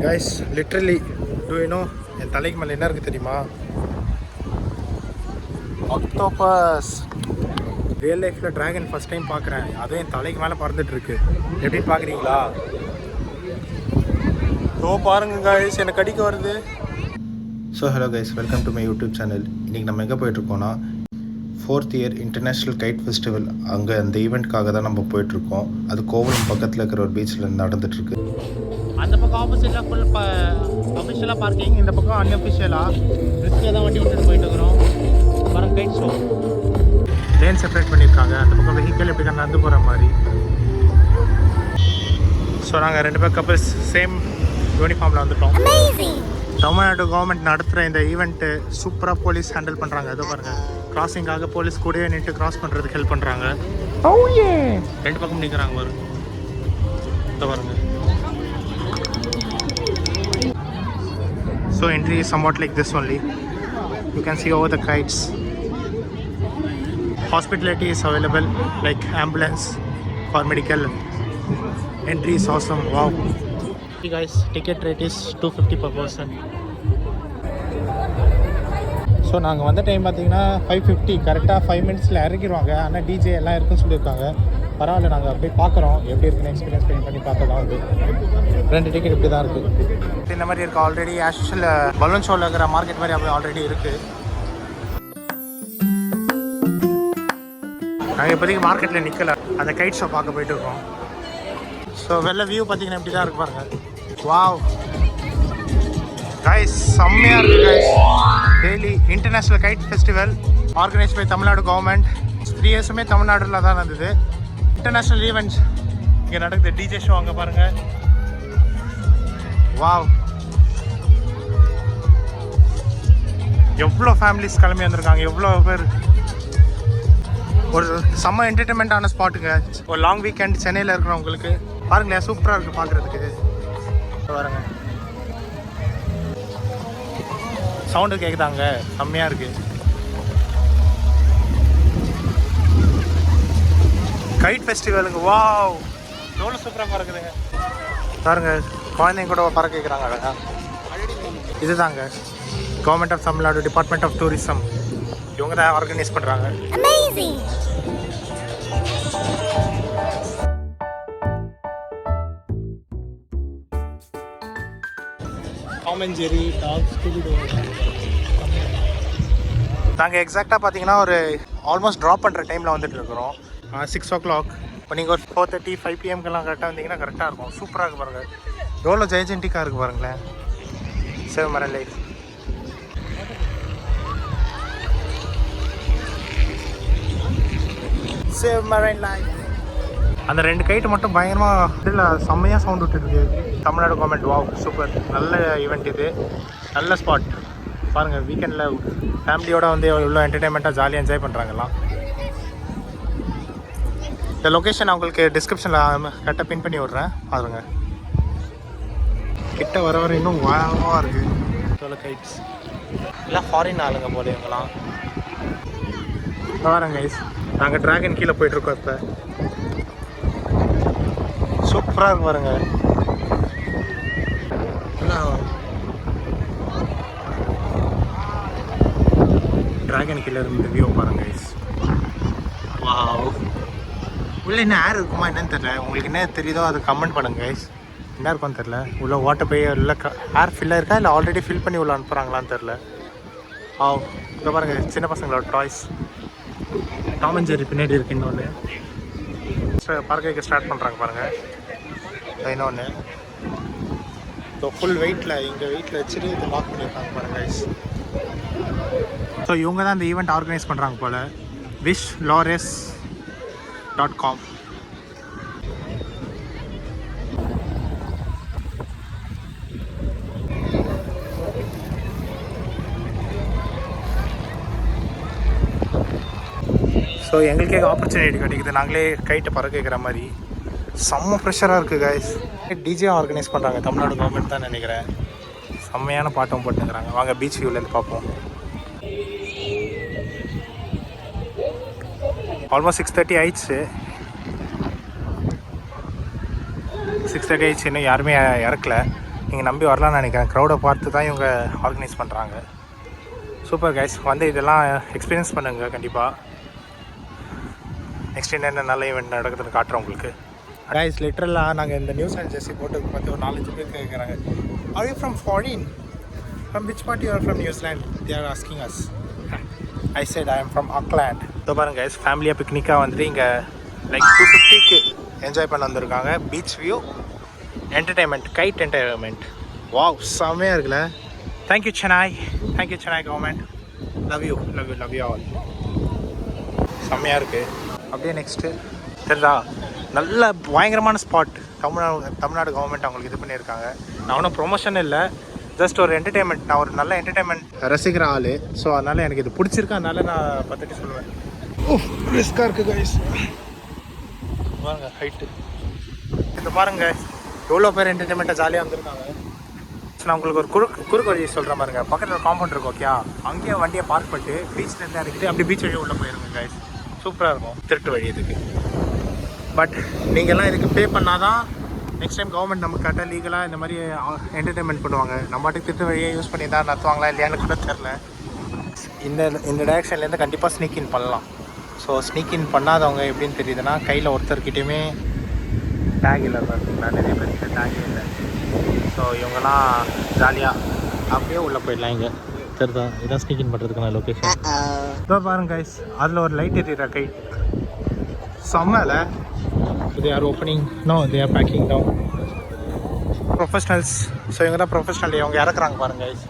Guys literally do you know என் தலைக்கு மேலே என்ன இருக்குது தெரியுமா? ஆக்டோபஸ். ரியல் லைஃப்பில் ட்ராகன் ஃபஸ்ட் டைம் பார்க்குறேன். அதுவும் என் தலைக்கு மேலே பறந்துட்டுருக்கு. எப்படின்னு பார்க்குறீங்களா? ஓ பாருங்க கைஸ், எனக்கு கடிக்க வருது. So hello guys, welcome to my YouTube channel. இன்றைக்கி நம்ம எங்கே போயிட்டுருக்கோன்னா 4th year international kite festival. அங்கே அந்த ஈவெண்ட்காக தான் நம்ம போயிட்டுருக்கோம். அது கோவளம் பக்கத்தில் இருக்கிற ஒரு பீச்சில் நடந்துகிட்ருக்கு. அந்த பக்கம் ஆப்போசிட்டில் ஃபுல் அஃபிஷியலாக பார்க்கிங், இந்த பக்கம் அன்அஃபிஷியலாக ரிஸ்கில் தான் வண்டி விட்டுட்டு போயிட்டு இருக்கிறோம். பாருங்க கைட் ஷோ. லேன் செப்பரேட் பண்ணியிருக்காங்க. அந்த பக்கம் வெஹிக்கிள் எப்படி நடந்து போகிற மாதிரி. ஸோ நாங்கள் 2 பேர் கப்பிள்ஸ் சேம் யூனிஃபார்மில் வந்துட்டோம். தமிழ்நாடு கவர்மெண்ட் நடத்துகிற இந்த ஈவெண்ட்டு சூப்பராக போலீஸ் ஹேண்டில் பண்ணுறாங்க. ஏதோ பாருங்கள், கிராசிங்காக போலீஸ் கூடவே நின்று கிராஸ் பண்ணுறதுக்கு ஹெல்ப் பண்ணுறாங்க. 2 பக்கம் நிற்கிறாங்க பாருங்க. இதோ பாருங்க. So entry is somewhat like this only. You can see over the kites. Hospitality is available like ambulance for medical. Entry is awesome. Wow. Hey guys, ticket rate is 250 per person. So நாங்கள் வந்த time பார்த்தீங்கன்னா 5:50, கரெக்டாக 5 மினிட்ஸில் இறங்கிடுவாங்க. ஆனால் DJ எல்லாம் இருக்குன்னு சொல்லியிருக்காங்க. பரவாயில்ல, நாங்கள் போய் பார்க்குறோம் எப்படி இருக்குன்னு எக்ஸ்பீரியன்ஸ் பண்ணி பார்க்கலாம். வந்து 2 டிக்கெட் இப்படி தான் இருக்குது. இந்த மாதிரி இருக்குது ஆல்ரெடி. ஆக்சுவல் பலூன் ஷோவில் இருக்கிற மார்க்கெட் மாதிரி அப்படி ஆல்ரெடி இருக்குது. நாங்கள் இப்போதைக்கு மார்க்கெட்டில் நிற்கலை, அந்த கைட் ஷோ பார்க்க போயிட்டு இருக்கோம். ஸோ வெளில வியூ பார்த்தீங்கன்னா இப்படி தான் இருக்கு பாருங்கள். வாவ் கைஸ், செம்மையாக இருக்குது guys. Daily international kite festival organise by Tamil Nadu government. 3 இயர்ஸுமே தமிழ்நாட்டில் தான் நடந்தது. இன்டர்நேஷ்னல் ஈவெண்ட்ஸ் இங்கே நடக்குது. டிஜே ஷோ அங்கே பாருங்கள். வாவ், எவ்வளோ ஃபேமிலிஸ் கிளம்பி வந்திருக்காங்க, எவ்வளோ பேர். ஒரு செம்ம என்டர்டைன்மெண்ட்டான ஸ்பாட்டுங்க. ஒரு லாங் வீக்கெண்ட் சென்னையில் இருக்கிறவங்களுக்கு பாருங்களேன், சூப்பராக இருக்குது பார்க்குறதுக்கு. பாருங்க, சவுண்டு கேட்குதாங்க, செம்மையாக இருக்குது. கைட் ஃபெஸ்டிவலுங்க. வாவ், எவ்வளோ சூப்பராக பறக்குதுங்க பாருங்க. குழந்தைங்க கூட பறக்க வைக்கிறாங்க அழகா. இதுதாங்க government of Tamil Nadu department of tourism. இவங்க தான் ஆர்கனைஸ் பண்ணுறாங்க. Tom and Jerry dogs. நாங்கள் எக்ஸாக்டாக பார்த்தீங்கன்னா ஒரு ஆல்மோஸ்ட் ட்ராப் பண்ணுற டைமில் வந்துட்டு இருக்கிறோம். 6 o'clock. இப்போ நீங்கள் ஒரு 4:30, 5 PM கரெக்டாக வந்தீங்கன்னா கரெக்டாக இருக்கும். சூப்பராக இருக்குது பாருங்கள். எவ்வளோ ஜெயஜென்டிக்காக இருக்குது பாருங்களேன். Save marine life. Save marine life. அந்த 2 கைட்டு மட்டும் பயங்கரமாக இல்லை, செம்மையாக சவுண்ட் விட்டுருக்கு. தமிழ்நாடு கவர்மெண்ட். Wow, super. நல்ல ஈவெண்ட் இது, நல்ல ஸ்பாட் பாருங்கள். வீக்கெண்டில் ஃபேமிலியோடு வந்து எவ்வளோ என்டர்டைன்மெண்ட்டாக ஜாலியாக என்ஜாய் பண்ணுறாங்கலாம். இந்த லொக்கேஷன் அவங்களுக்கு டிஸ்கிரிப்ஷனில் கரெக்டாக பின் பண்ணி விட்றேன் பாருங்கள். கிட்ட வர வர இன்னும் வாவாக இருக்குது. எவ்வளோ கைட்ஸ் எல்லாம் ஃபாரின் ஆளுங்க போல இவங்களாம். பாருங்க கைஸ், நாங்கள் ட்ராகன் கீழே போயிட்டுருக்கோம். இப்போ சூப்பராக இருக்கு பாருங்க. ட்ராகன் கீழே இருந்து வியூ பாருங்க கைஸ். வாவ், உள்ளே என்ன ஏர் இருக்குமா என்னன்னு தெரியல. உங்களுக்கு என்ன தெரியுதோ அதை கமெண்ட் பண்ணுங்க கைஸ். என்ன இருக்கும்னு தெரில. உள்ள வாட்டர் போய் உள்ள ஏர் ஃபில்லாக இருக்கா இல்லை ஆல்ரெடி ஃபில் பண்ணி உள்ள அனுப்புகிறாங்களான்னு தெரில. இங்கே பாருங்கள், சின்ன பசங்களோட டாய்ஸ். டாம் அண்ட் ஜெர்ரி பின்னாடி இருக்குது. இன்னொன்று பார்க்க வைக்க ஸ்டார்ட் பண்ணுறாங்க பாருங்கள். இன்னொன்று ஸோ ஃபுல் வெயிட்டில், இங்கே வெயிட்டில் வச்சுட்டு இதை லாக் பண்ணியிருக்காங்க பாருங்கள் கைஸ். ஸோ இவங்க தான் இந்த ஈவெண்ட் ஆர்கனைஸ் பண்ணுறாங்க போல். wishlores.com. ஸோ எங்களுக்கே ஆப்பர்ச்சுனிட்டி கிடைக்குது. நாங்களே கைட்டை பறக்க வைக்கிற மாதிரி. செம்ம ப்ரெஷராக இருக்குது கைஸ். டிஜே ஆர்கனைஸ் பண்ணுறாங்க தமிழ்நாடு கவர்மெண்ட் தான் நினைக்கிறேன். செம்மையான பாட்டும் போட்டுக்கிறாங்க. வாங்க பீச் வியூலேருந்து பார்ப்போம். ஆல்மோஸ்ட் 6:30 ஆயிடுச்சு. 6:30 ஆயிடுச்சு, இன்னும் யாருமே இறக்கல. நீங்கள் நம்பி வரலாம்னு நினைக்கிறேன். க்ரௌடை பார்த்து தான் இவங்க ஆர்கனைஸ் பண்ணுறாங்க. சூப்பர் கைஸ், வந்து இதெல்லாம் எக்ஸ்பீரியன்ஸ் பண்ணுங்கள் கண்டிப்பாக. நெக்ஸ்ட் என்னென்ன நல்ல ஈவெண்ட் நடக்குதுன்னு காட்டுறோம் உங்களுக்கு. கைஸ் லிட்டரலாக நாங்கள் இந்த நியூஸ் அண்ட் ஜெர்சி போட்டு பார்த்து ஒரு 4-5 பேர் கேட்குறாங்க, are you from foreign, from which part you are from New Zealand, they are asking as. I set I am from Auckland. இதோ பாருங்க கைஸ், ஃபேமிலியாக பிக்னிக்காக வந்துட்டு இங்கே லைக் 250க்கு என்ஜாய் பண்ண வந்திருக்காங்க. Beach view, entertainment, guide entertainment. Wow, செம்மையாக இருக்குல்ல. Thank you Chennai, thank you Chennai government. Love you love you love you all. செம்மையாக இருக்குது. அப்படியே நெக்ஸ்ட்டு தெரியுதா, நல்ல பயங்கரமான ஸ்பாட். தமிழ்நாடு கவர்மெண்ட் அவங்களுக்கு இது பண்ணியிருக்காங்க. நான் ஒன்றும் ப்ரொமோஷன் இல்லை, ஜஸ்ட் ஒரு என்டர்டைன்மெண்ட். நான் ஒரு நல்ல என்டர்டைன்மெண்ட் ரசிக்கிற ஆள். ஸோ அதனால் எனக்கு இது பிடிச்சிருக்கு, அதனால நான் பற்றி சொல்லுவேன். ஓ ரிஸ்க்காக இருக்குது கைஸ். பாருங்க ஹைட்டு, இது பாருங்க எவ்வளோ பேர் என்டர்டைன்மெண்ட்டாக ஜாலியாக வந்திருக்காங்க. ஸோ நான் உங்களுக்கு ஒரு குறுக்கு வழி சொல்கிறேன் பாருங்க. பக்கத்தில் காம்பவுண்ட் இருக்கும், ஓகே, அங்கேயே வண்டியை பார்க் பண்ணிட்டு பீச்லேருந்து இறக்கிட்டு அப்படியே பீச் வழியாக உள்ளே போயிருங்க கைஸ். சூப்பராக இருக்கும். திருட்டு வழி இதுக்கு. பட் நீங்கள்லாம் இதுக்கு பே பண்ணால் தான் நெக்ஸ்ட் டைம் கவர்மெண்ட் நமக்கு கரெக்டாக லீகலாக இந்த மாதிரி என்டர்டைன்மெண்ட் பண்ணுவாங்க. நம்ம பாட்டுக்கு திருட்டு வழியை யூஸ் பண்ணி தான் நடத்துவாங்களா இல்லையான்னு கூட தெரில. இந்த டைரெக்ஷன்லேருந்து கண்டிப்பாக ஸ்னீக் இன் பண்ணலாம். ஸோ ஸ்னீக் இன் பண்ணாதவங்க எப்படின்னு தெரியுதுன்னா, கையில் ஒருத்தர்கிட்டையுமே டேக் இல்லை பார்த்தீங்களா, நிறைய பேருக்கு டேகே இல்லை. ஸோ இவங்கெல்லாம் ஜாலியாக அப்படியே உள்ளே போயிடலாம். இங்கே தெரியுதா, இதான் ஸ்னீக் இன் பண்ணுறதுக்கான லொக்கேஷன். இதோ பாருங்க கைஸ், அதில் ஒரு லைட் எரியிற கை செம்மல. they are opening, no they are packing down. Professionals. So இவங்க தான் ப்ரொஃபஷனல். இவங்க இறக்குறாங்க பாருங்க guys.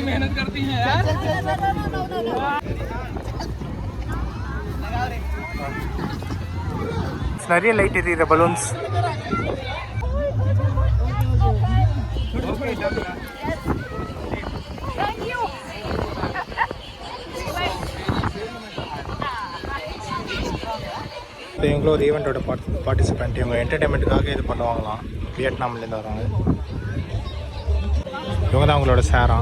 मेहनत करती हैं यार. நிறைய லைட் எரியுற பலூன்ஸ். இவங்களும் ஒரு ஈவெண்ட்டோட பார்ட்டிசிபெண்ட். இவங்க என்டர்டைன்மெண்ட்டுக்காக இது பண்ணுவாங்களாம். வியட்நாம்லேருந்து வராங்க. இவங்க தான் அவங்களோட சேரா.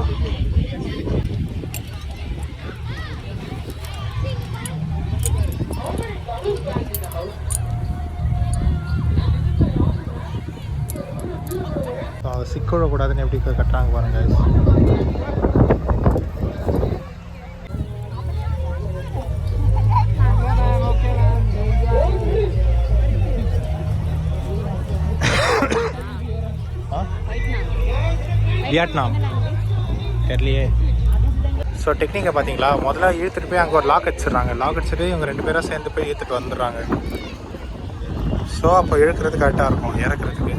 சிக்க கூடாதுன்னு எப்படி கட்டுறாங்க பாருங்க. வியட்நாம் தெரியலையே. ஸோ டெக்னிக்கை பார்த்தீங்களா, முதல்ல இழுத்துட்டு போய் அங்கே ஒரு லாக் அடிச்சிடுறாங்க. லாக் அடிச்சுட்டு இவங்க 2 பேராக சேர்ந்து போய் இழுத்துட்டு வந்துடுறாங்க. ஸோ அப்போ இழுக்கிறது கரெக்டாக இருக்கும், இறக்குறதுக்கு.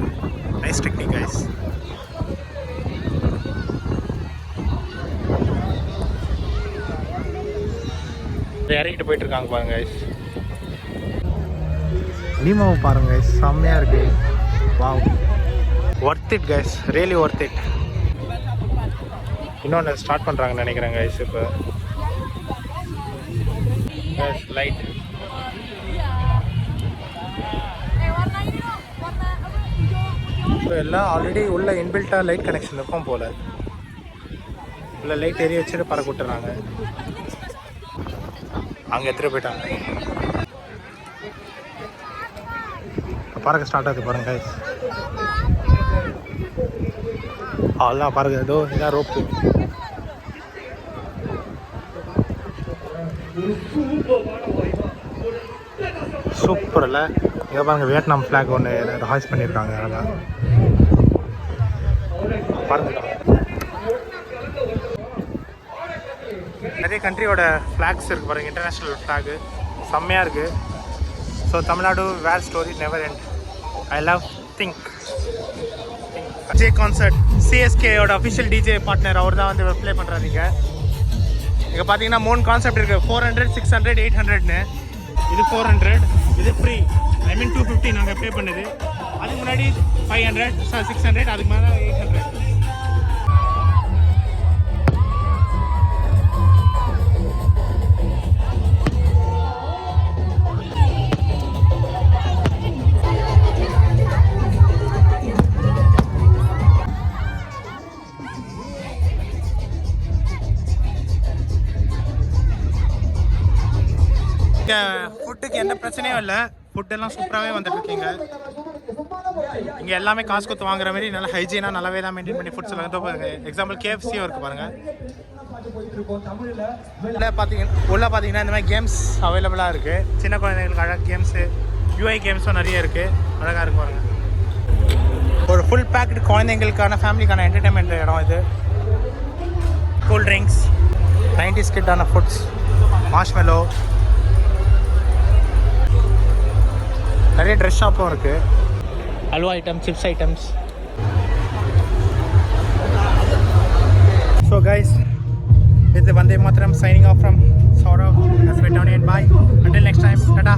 Nice technique guys. இறக்கிட்டு போயிட்டு இருக்காங்க பாருங்க கைஸ். நீமாவை பாருங்க கைஸ், செம்மையாக இருக்கு. Wow, worth it guys, really worth it. இன்னொன்று ஸ்டார்ட் பண்ணுறாங்கன்னு நினைக்கிறேன் கைஸ். இப்போ லைட் இப்போ எல்லாம் ஆல்ரெடி உள்ள இன்பில்ட்டாக லைட் கனெக்ஷன் இருக்கும் போல். உள்ள லைட் எரிய வச்சுட்டு பறக்க விட்டுறாங்க. அங்கே எடுத்துகிட்டு போயிட்டாங்க. பறக்க ஸ்டார்ட் ஆகுது பாருங்க கைஸ். அவ்வளோதான் பாருங்க. ஏதோ இதான் ரோப்பு. சூப்பர் இல்லை? இங்கே பாருங்க, வியட்நாம் ஃப்ளாக் ஒன்று ஹாய்ஸ் பண்ணியிருக்காங்க. அதான் பாருங்க, நிறைய கண்ட்ரியோட ஃப்ளாக்ஸ் இருக்குது பாருங்கள். இன்டர்நேஷ்னல் ஃப்ளாகு செம்மையாக இருக்குது. So Tamil Nadu where story never end. I love think J concert. சிஎஸ்கேயோட அஃபிஷியல் டிஜே பார்ட்னர் அவர் தான் வந்து ப்ளே பண்ணுறாரு. இங்கே பார்த்தீங்கன்னா 3 கான்செப்ட் இருக்குது, 400, 600, 800ன்னு. இது 400, இது ஃப்ரீ. ஐ மீன் 250 நாங்கள் பே பண்ணுது. அதுக்கு முன்னாடி 500, 600, அதுக்கு மேலே 800. ஃபுட்டுக்கு எந்த பிரச்சனையும் இல்லை, ஃபுட்டெல்லாம் சூப்பராகவே வந்துட்டு இருக்கீங்க. இங்கே எல்லாமே காசு கொடுத்து வாங்குற மாதிரி நல்லா ஹைஜீனாக நல்லாவே தான் மெயின்டைன் பண்ணி ஃபுட்ஸ் எல்லாம் பாருங்க. எக்ஸாம்பிள் கேஎஃப்சியும் இருக்குது பாருங்கள். உள்ளே பார்த்தீங்கன்னா இந்த மாதிரி கேம்ஸ் அவைலபிளாக இருக்குது. சின்ன குழந்தைங்களுக்கு அழகாக கேம்ஸு, யூஐ கேம்ஸும் நிறைய இருக்குது, அழகாக இருக்கு பாருங்கள். ஒரு ஃபுல் பேக்டு குழந்தைங்களுக்கான ஃபேமிலிக்கான என்டர்டைன்மெண்ட் இடம் இது. கூல் ட்ரிங்க்ஸ், 90s கிட்டான ஃபுட்ஸ், மார்ஷ்மெலோ, நிறைய ட்ரெஸ் ஷாப்பும் இருக்குது, halwa item, chips items. So guys, this is Vande Mataram signing off from Saurav, Aswetani, and bye. Until next time, tata.